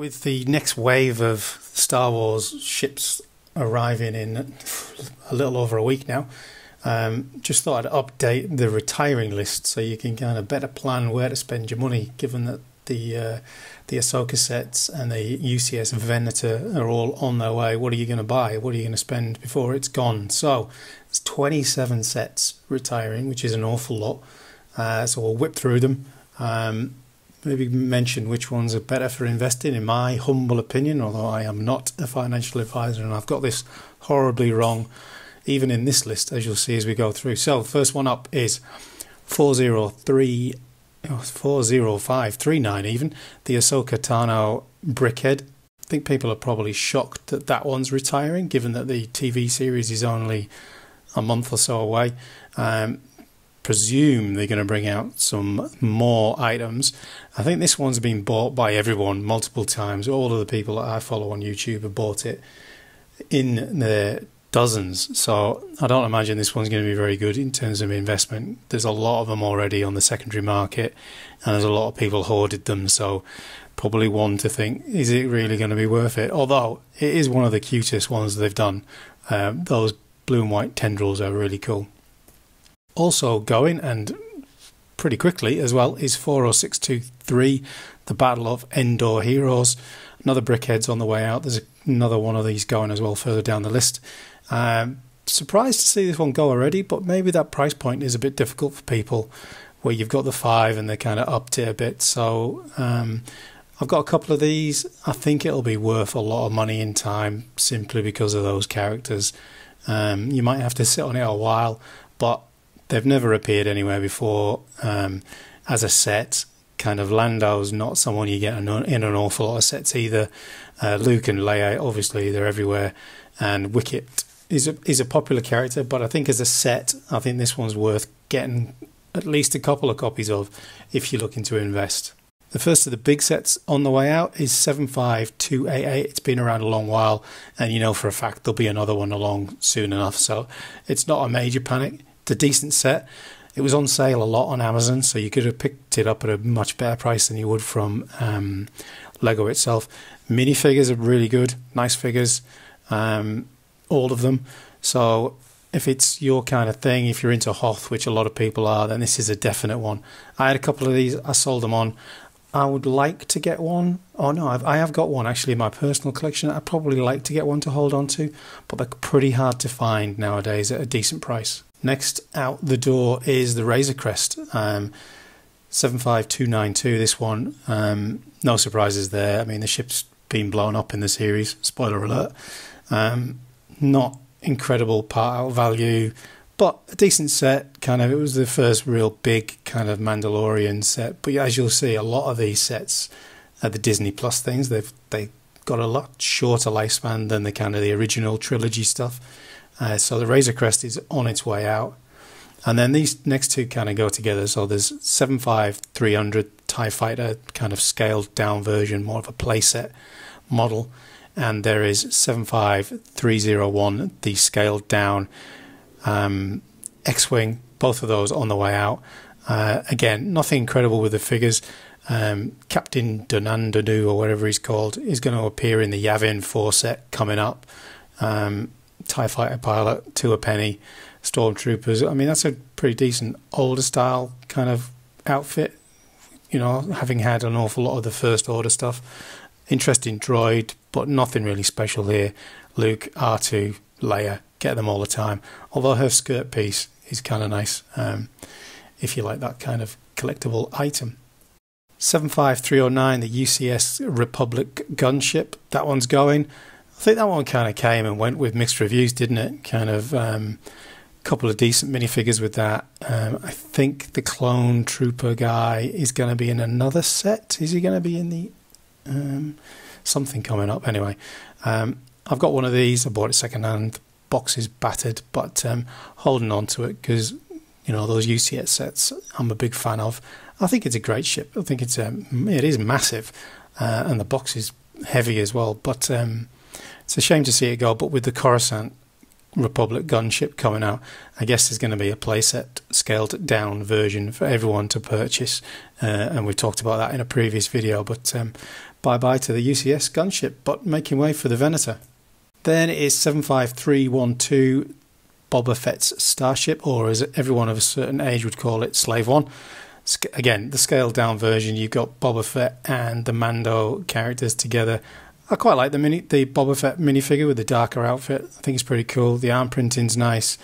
With the next wave of Star Wars ships arriving in a little over a week now, just thought I'd update the retiring list so you can kind of better plan where to spend your money, given that the Ahsoka sets and the UCS Venator are all on their way. What are you going to buy? What are you going to spend before it's gone? So there's 27 sets retiring, which is an awful lot. So we'll whip through them. Maybe mention which ones are better for investing, in my humble opinion, although I am not a financial advisor and I've got this horribly wrong, even in this list, as you'll see as we go through. So first one up is 40539 even, the Ahsoka Tano Brickhead. I think people are probably shocked that that one's retiring, given that the TV series is only a month or so away. Presume they're going to bring out some more items. I think this one's been bought by everyone multiple times. All of the people that I follow on YouTube have bought it in their dozens. So I don't imagine this one's going to be very good in terms of investment. There's a lot of them already on the secondary market, and there's a lot of people hoarded them. So probably one to think, is it really going to be worth it? Although it is one of the cutest ones they've done. Those blue and white tendrils are really cool. Also going, and pretty quickly as well, is 40623, the Battle of Endor Heroes. Another Brickhead's on the way out. There's another one of these going as well further down the list. Surprised to see this one go already, but maybe that price point is a bit difficult for people where you've got the 5 and they kind of upped it a bit. So I've got a couple of these. I think it'll be worth a lot of money in time simply because of those characters. You might have to sit on it a while, but they've never appeared anywhere before as a set. Kind of Lando's not someone you get in an awful lot of sets either. Luke and Leia, obviously, they're everywhere. And Wicket is a popular character, but I think as a set, I think this one's worth getting at least a couple of copies of if you're looking to invest. The first of the big sets on the way out is 75288. It's been around a long while, and you know for a fact there'll be another one along soon enough, so it's not a major panic. It's a decent set. It was on sale a lot on Amazon, so you could have picked it up at a much better price than you would from Lego itself. Minifigures are really good, nice figures, all of them. So if it's your kind of thing, if you're into Hoth, which a lot of people are, then this is a definite one. I had a couple of these, I sold them on. I would like to get one. Oh no, I have got one actually in my personal collection. I'd probably like to get one to hold on to, but they're pretty hard to find nowadays at a decent price. Next out the door is the Razor Crest, 75292, this one. No surprises there. I mean, the ship's been blown up in the series, spoiler alert. Not incredible part out value, but a decent set. Kind of, it was the first real big kind of Mandalorian set. But as you'll see, a lot of these sets are the Disney Plus things. They got a lot shorter lifespan than the kind of the original trilogy stuff. So the Razor Crest is on its way out. And then these next two kind of go together. So there's 75300 TIE Fighter, kind of scaled down version, more of a playset model. And there is 75301, the scaled down X-Wing, both of those on the way out. Again, nothing incredible with the figures. Captain Donandadu, or whatever he's called, is going to appear in the Yavin 4 set coming up. TIE Fighter pilot to a penny, Stormtroopers. I mean, that's a pretty decent older style kind of outfit, you know, having had an awful lot of the First Order stuff. Interesting droid, but nothing really special here. Luke, R2, Leia, get them all the time. Although her skirt piece is kind of nice, if you like that kind of collectible item. 75309, the UCS Republic gunship. That one's going. I think that one kind of came and went with mixed reviews, didn't it? Kind of couple of decent minifigures with that. I think the clone trooper guy is going to be in another set. Is he going to be in the something coming up? Anyway, I've got one of these. I bought it second hand. Box is battered, but holding on to it because, you know, those UCS sets I'm a big fan of. I think it's a great ship. I think it is massive, and the box is heavy as well. But it's a shame to see it go. But with the Coruscant Republic gunship coming out. I guess there's going to be a playset scaled down version for everyone to purchase, and we talked about that in a previous video. But bye-bye to the UCS gunship, but making way for the Venator. Then it is 75312 Boba Fett's Starship, or as everyone of a certain age would call it, Slave One. Again, the scaled down version, you've got Boba Fett and the Mando characters together. I quite like the Boba Fett minifigure with the darker outfit. I think it's pretty cool. The arm printing's nice.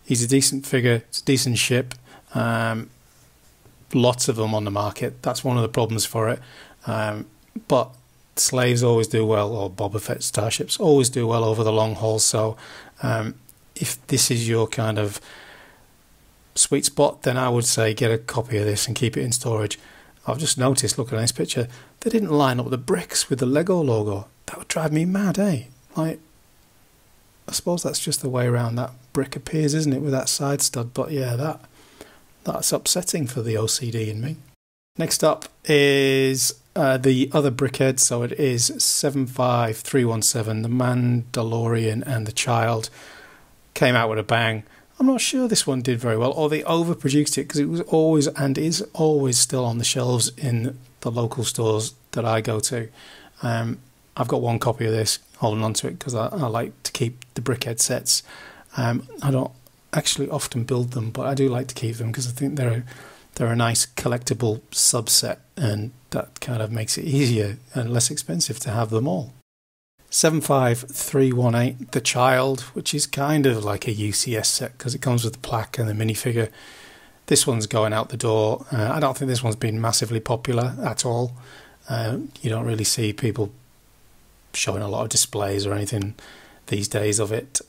He's a decent figure. It's a decent ship. Lots of them on the market. That's one of the problems for it. But slaves always do well, or Boba Fett starships always do well over the long haul. So if this is your kind of sweet spot, then I would say get a copy of this and keep it in storage. I've just noticed, looking at this picture, they didn't line up the bricks with the Lego logo. That would drive me mad, eh? Like, I suppose that's just the way around that brick appears, isn't it, with that side stud? But yeah, that's upsetting for the OCD in me. Next up is the other brickhead, so it is 75317, the Mandalorian and the Child. Came out with a bang. I'm not sure this one did very well, or they overproduced it, because it was always and is always still on the shelves in the local stores that I go to. I've got one copy of this, holding on to it because I like to keep the brickhead sets. I don't actually often build them, but I do like to keep them because I think they're a nice collectible subset, and that kind of makes it easier and less expensive to have them all. 75318, The Child, which is kind of like a UCS set because it comes with the plaque and the minifigure. This one's going out the door. I don't think this one's been massively popular at all. You don't really see people showing a lot of displays or anything these days of it.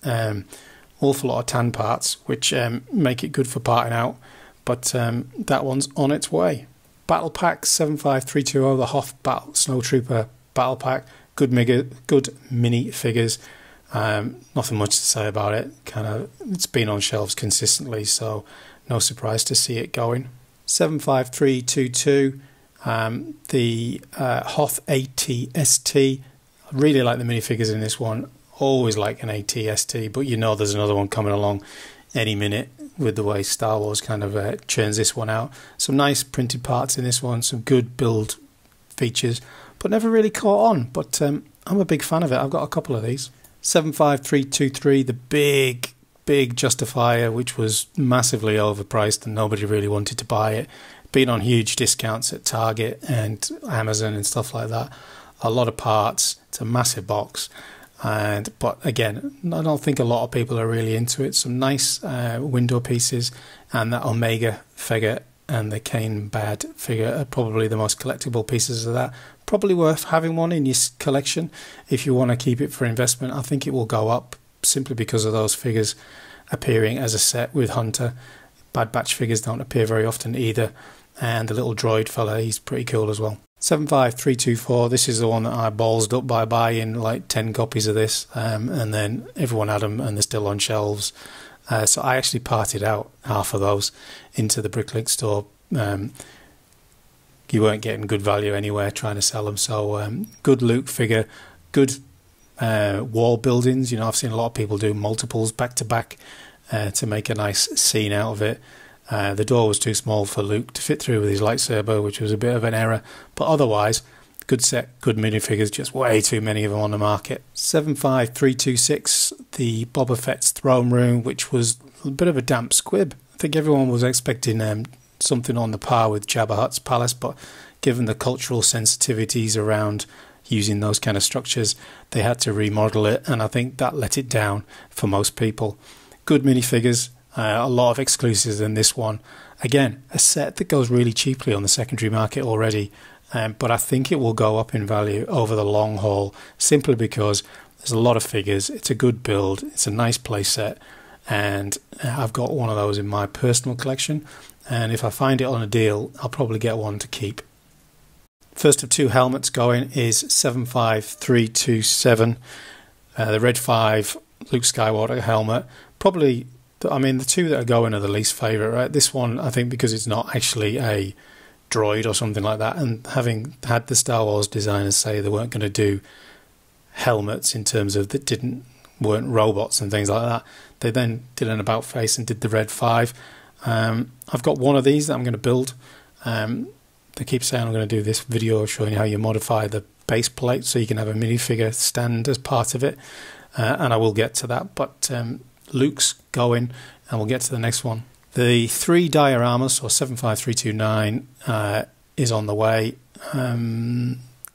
Awful lot of tan parts, which make it good for parting out, but that one's on its way. Battle Pack 75320, the Hoth Snowtrooper Battle Pack. Good mini figures. Nothing much to say about it. It's been on shelves consistently, so no surprise to see it going. 75322, the Hoth AT-ST. I really like the minifigures in this one. Always like an AT-ST, but you know there's another one coming along any minute with the way Star Wars kind of churns this one out. Some nice printed parts in this one, some good build features, but never really caught on. But I'm a big fan of it. I've got a couple of these. 75323, the big Justifier, which was massively overpriced and nobody really wanted to buy it. Been on huge discounts at Target and Amazon and stuff like that. A lot of parts. It's a massive box. But again, I don't think a lot of people are really into it. Some nice window pieces, and that Omega figure and the Kane Bad figure are probably the most collectible pieces of that. Probably worth having one in your collection if you want to keep it for investment. I think it will go up simply because of those figures appearing as a set with Hunter. Bad Batch figures don't appear very often either. And the little droid fella, he's pretty cool as well. 75324, this is the one that I ballsed up by buying like 10 copies of this, and then everyone had them and they're still on shelves. So I actually parted out half of those into the Bricklink store. You weren't getting good value anywhere trying to sell them. So good Luke figure, good wall buildings. You know, I've seen a lot of people do multiples back to back to make a nice scene out of it. The door was too small for Luke to fit through with his lightsaber, which was a bit of an error. But otherwise, good set, good minifigures, just way too many of them on the market. 75326, the Boba Fett's throne room, which was a bit of a damp squib. I think everyone was expecting something on the par with Jabba Hutt's palace, but given the cultural sensitivities around using those kind of structures, they had to remodel it, and I think that let it down for most people. Good minifigures. A lot of exclusives in this one. Again, a set that goes really cheaply on the secondary market already, but I think it will go up in value over the long haul simply because there's a lot of figures. It's a good build. It's a nice play set, and I've got one of those in my personal collection, and if I find it on a deal, I'll probably get one to keep. First of two helmets going is 75327, the Red 5 Luke Skywalker helmet. Probably, I mean, the two that are going are the least favourite, right? This one, I think, because it's not actually a droid or something like that, and having had the Star Wars designers say they weren't going to do helmets in terms of that didn't weren't robots and things like that. They then did an about face and did the Red 5. I've got one of these that I'm going to build. They keep saying I'm going to do this video showing you how you modify the base plate so you can have a minifigure stand as part of it, and I will get to that, but Luke's going and we'll get to the next one. The 3 dioramas, or 75329, is on the way.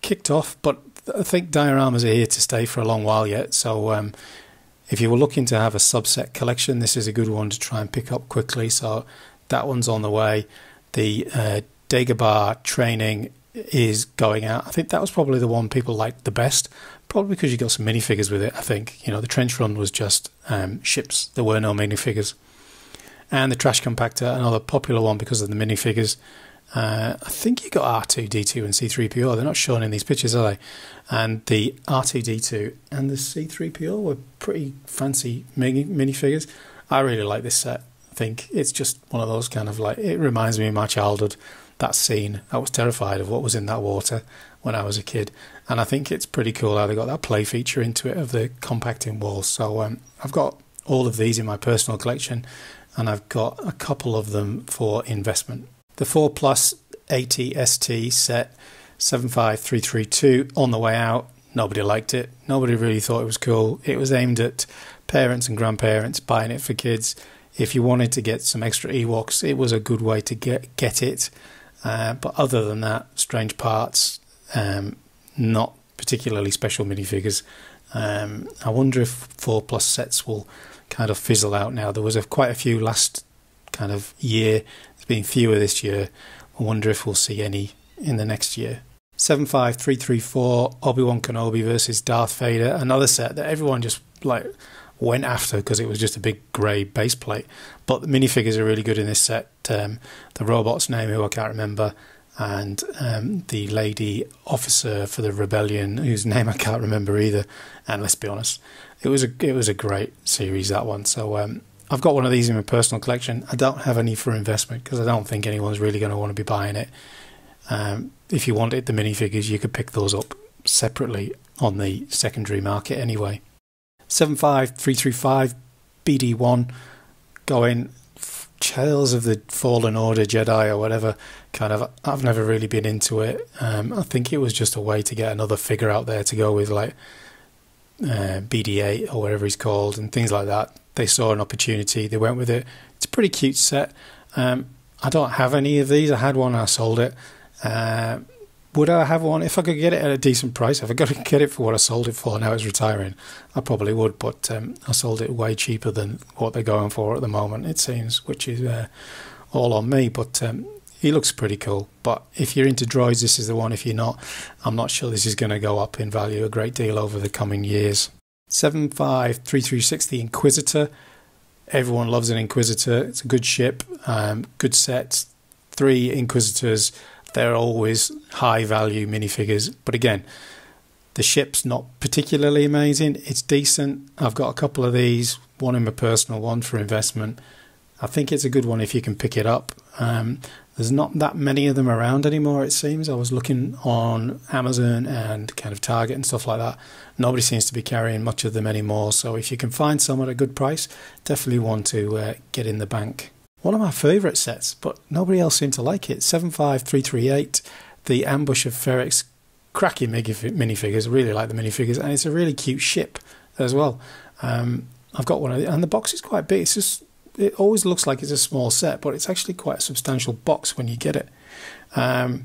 Kicked off, but I think dioramas are here to stay for a long while yet, so if you were looking to have a subset collection, this is a good one to try and pick up quickly, so that one's on the way. The Dagobah training is going out. I think that was probably the one people liked the best, probably because you got some minifigures with it. I think, you know, the trench run was just ships. There were no minifigures. And the trash compactor, another popular one because of the minifigures. I think you got R2-D2 and C-3PO. They're not shown in these pictures, are they? And the R2-D2 and the C-3PO were pretty fancy minifigures. I really like this set. I think it's just one of those kind of like, it reminds me of my childhood. That scene, I was terrified of what was in that water when I was a kid, and I think it's pretty cool how they got that play feature into it of the compacting walls. So I've got all of these in my personal collection, and I've got a couple of them for investment. The 4 Plus AT-ST set 75332 on the way out. Nobody liked it. Nobody really thought it was cool. It was aimed at parents and grandparents buying it for kids. If you wanted to get some extra Ewoks, it was a good way to get it. But other than that, strange parts, not particularly special minifigures. I wonder if 4 Plus sets will kind of fizzle out now. There was quite a few last kind of year. There's been fewer this year. I wonder if we'll see any in the next year. 75334, Obi-Wan Kenobi versus Darth Vader. Another set that everyone just like went after because it was just a big grey base plate. But the minifigures are really good in this set. The robot's name, who I can't remember, and the lady officer for the rebellion, whose name I can't remember either. And let's be honest, it was a great series, that one. So I've got one of these in my personal collection. I don't have any for investment because I don't think anyone's really going to want to be buying it. If you wanted the minifigures, you could pick those up separately on the secondary market anyway. 75335 BD1 going Tales of the Fallen Order Jedi or whatever, kind of. I've never really been into it. I think it was just a way to get another figure out there to go with, like BD8 or whatever he's called and things like that. They saw an opportunity, they went with it. It's a pretty cute set. I don't have any of these. I had one and I sold it. Would I have one if I could get it at a decent price? If I got to get it for what I sold it for, now it's retiring, I probably would, but I sold it way cheaper than what they're going for at the moment, it seems, which is all on me. But he looks pretty cool. But if you're into droids, this is the one. If you're not, I'm not sure this is going to go up in value a great deal over the coming years. 75336, the Inquisitor. Everyone loves an Inquisitor. It's a good ship, good set. 3 Inquisitors. They're always high value minifigures, but again, the ship's not particularly amazing. It's decent. I've got a couple of these, one in my personal, one for investment. I think it's a good one if you can pick it up. There's not that many of them around anymore, it seems. I was looking on Amazon and kind of Target and stuff like that. Nobody seems to be carrying much of them anymore, so if you can find some at a good price, definitely want to get in the bank. One of my favourite sets, but nobody else seemed to like it. 75338, the Ambush of Ferrix. Cracking minifigures. I really like the minifigures, and it's a really cute ship as well. I've got one of the, and the box is quite big. It's just, it always looks like it's a small set, but it's actually quite a substantial box when you get it. Yeah,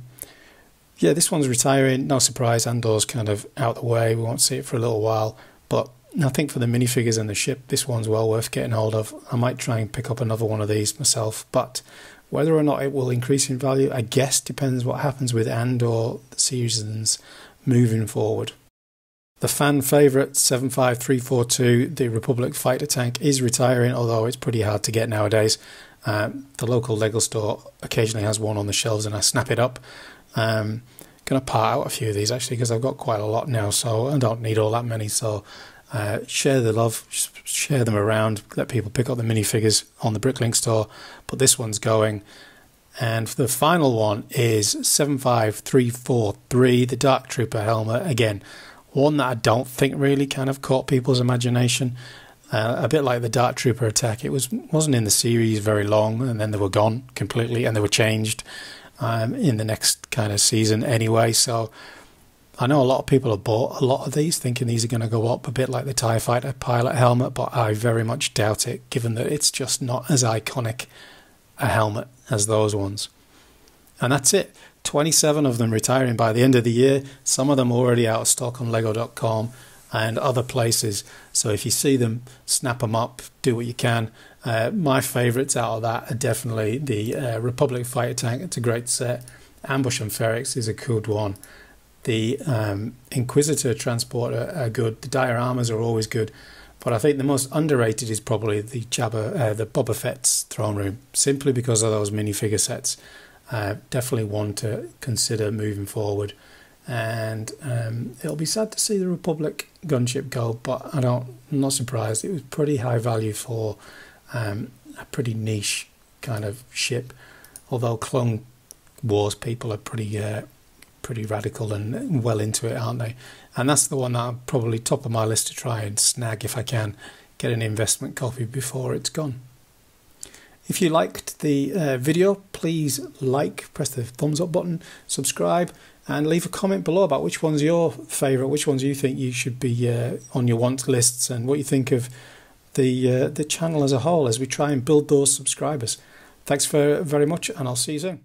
this one's retiring. No surprise, Andor's kind of out the way. We won't see it for a little while, but I think for the minifigures and the ship, this one's well worth getting hold of. I might try and pick up another one of these myself, but whether or not it will increase in value, I guess depends what happens with Andor, the seasons moving forward. The fan favourite 75342, the Republic fighter tank, is retiring, although it's pretty hard to get nowadays. The local Lego store occasionally has one on the shelves and I snap it up. Going to part out a few of these actually because I've got quite a lot now, so I don't need all that many. So share the love, share them around, let people pick up the minifigures on the Bricklink store, but this one's going. And the final one is 75343, the Dark Trooper helmet. Again, One that I don't think really kind of caught people's imagination, a bit like the Dark Trooper attack. It wasn't in the series very long, and then they were gone completely, and they were changed in the next kind of season anyway. So I know a lot of people have bought a lot of these thinking these are going to go up, a bit like the TIE Fighter pilot helmet, but I very much doubt it, given that it's just not as iconic a helmet as those ones. And that's it. 27 of them retiring by the end of the year. Some of them already out of stock on Lego.com and other places. So if you see them, snap them up, do what you can. My favourites out of that are definitely the Republic Fighter Tank. It's a great set. Ambush and Ferrex is a good one. The Inquisitor Transporter are good. The dioramas are always good. But I think the most underrated is probably the Boba Fett's throne room, simply because of those minifigure sets. Definitely one to consider moving forward. And it'll be sad to see the Republic gunship go, but I'm not surprised. It was pretty high value for a pretty niche kind of ship. Although Clone Wars people are pretty radical and well into it, aren't they? And that's the one that I'm probably top of my list to try and snag if I can get an investment copy before it's gone. If you liked the video, please press the thumbs up button, subscribe, and leave a comment below about which one's your favourite, which ones you think you should be on your want lists, and what you think of the channel as a whole as we try and build those subscribers. Thanks very much, and I'll see you soon.